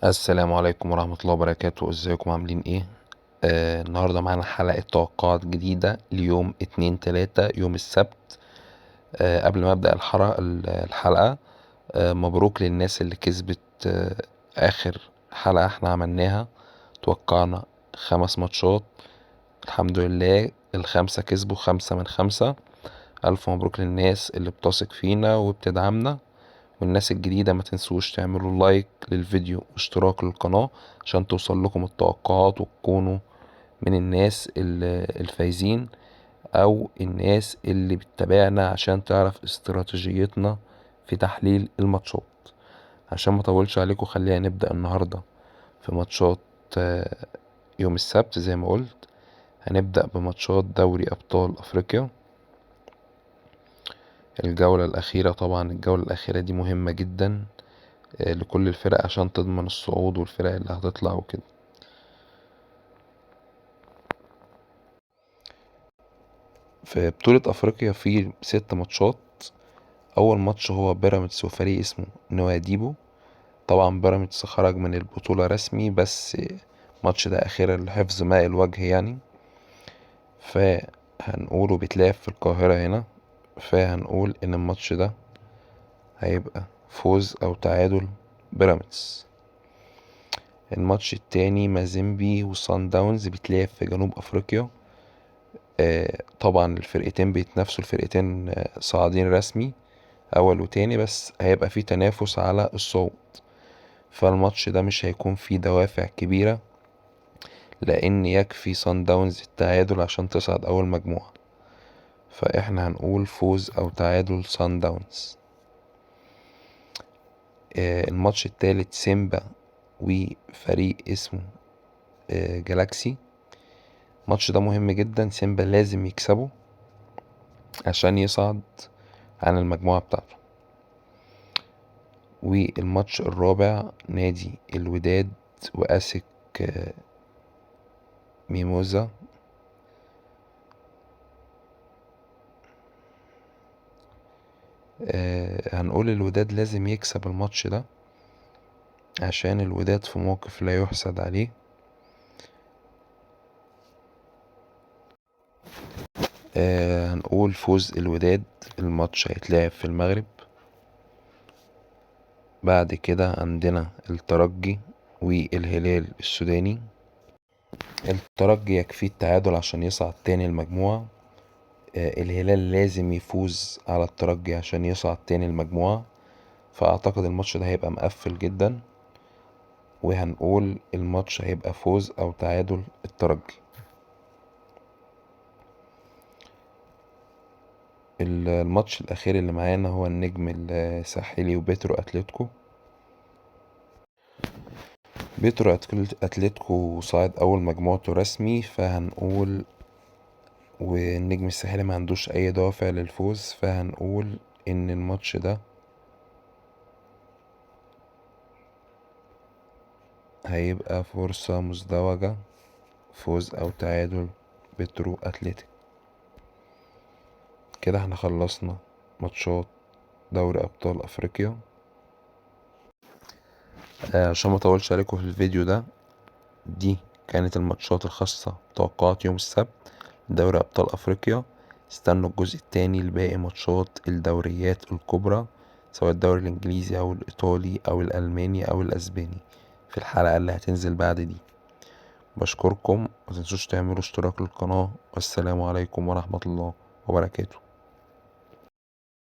السلام عليكم ورحمة الله وبركاته. ازيكم عاملين ايه؟ النهاردة معانا حلقة توقعات جديدة ليوم 2/3 يوم السبت. قبل ما ابدأ الحلقة، مبروك للناس اللي كسبت. اخر حلقة احنا عملناها توقعنا 5 ماتشات. الحمد لله ال5 كسبوا 5 من 5. الف مبروك للناس اللي بتثق فينا وبتدعمنا. والناس الجديدة ما تنسوش تعملوا لايك للفيديو واشتراك للقناة عشان توصل لكم التوقعات وتكونوا من الناس الفايزين، او الناس اللي بتتابعنا عشان تعرف استراتيجيتنا في تحليل الماتشات. عشان ما اطولش عليكم، خلينا نبدأ النهاردة في ماتشات يوم السبت. زي ما قلت هنبدأ بماتشات دوري ابطال افريقيا. الجولة الأخيرة، طبعا الجولة الأخيرة دي مهمة جدا لكل الفرق عشان تضمن الصعود والفرق اللي هتطلع وكده. في بطولة أفريقيا في 6 ماتشات. أول ماتش هو بيراميدز وفريق اسمه نواديبو. طبعا بيراميدز خرج من البطولة رسمي، بس الماتش ده أخيرا لحفظ ماء الوجه يعني. فهنقوله بيتلعب في القاهرة هنا، فهنقول إن الماتش ده هيبقى فوز أو تعادل بيراميدز. الماتش التاني مازيمبي وصن داونز، بيتلعب في جنوب أفريقيا. طبعا الفرقتين بيتنافسوا، الفرقتين صاعدين رسمي اول وتاني، بس هيبقى فيه تنافس على الصعود. فالماتش ده مش هيكون فيه دوافع كبيرة، لان يكفي صن داونز التعادل عشان تصعد اول مجموعة. فاحنا هنقول فوز او تعادل صن داونز. الماتش التالت سيمبا وفريق اسمه جالاكسي. الماتش ده مهم جدا، سيمبا لازم يكسبه عشان يصعد عن المجموعة بتاعته. والماتش الرابع نادي الوداد واسك ميموزا. هنقول الوداد لازم يكسب الماتش ده عشان الوداد في موقف لا يحسد عليه. هنقول فوز الوداد. الماتش هيتلعب في المغرب. بعد كده عندنا الترجي والهلال السوداني. الترجي يكفيه التعادل عشان يصعد تاني المجموعة. الهلال لازم يفوز على الترجي عشان يصعد تاني المجموعة. فأعتقد الماتش ده هيبقى مقفل جدا، وهنقول الماتش هيبقى فوز أو تعادل الترجي. الماتش الأخير اللي معانا هو النجم الساحلي وبيترو أتلتيكو. بيترو أتلتيكو صعد أول مجموعته رسمي، فهنقول والنجم الساحلي ما عندوش أي دوافع للفوز، فهنقول إن الماتش ده هيبقى فرصة مزدوجة، فوز أو تعادل بيترو أتلتيك. كده احنا خلصنا ماتشات دوري أبطال أفريقيا. عشان ما اطولش عليكم في الفيديو ده، دي كانت الماتشات الخاصة توقعات يوم السبت دوري أبطال أفريقيا. استنوا الجزء التاني لباقي ماتشات الدوريات الكبرى، سواء الدوري الإنجليزي أو الإيطالي أو الألماني أو الأسباني، في الحلقة اللي هتنزل بعد دي. بشكركم، متنسوش تعملوا اشتراك للقناة، والسلام عليكم ورحمة الله وبركاته.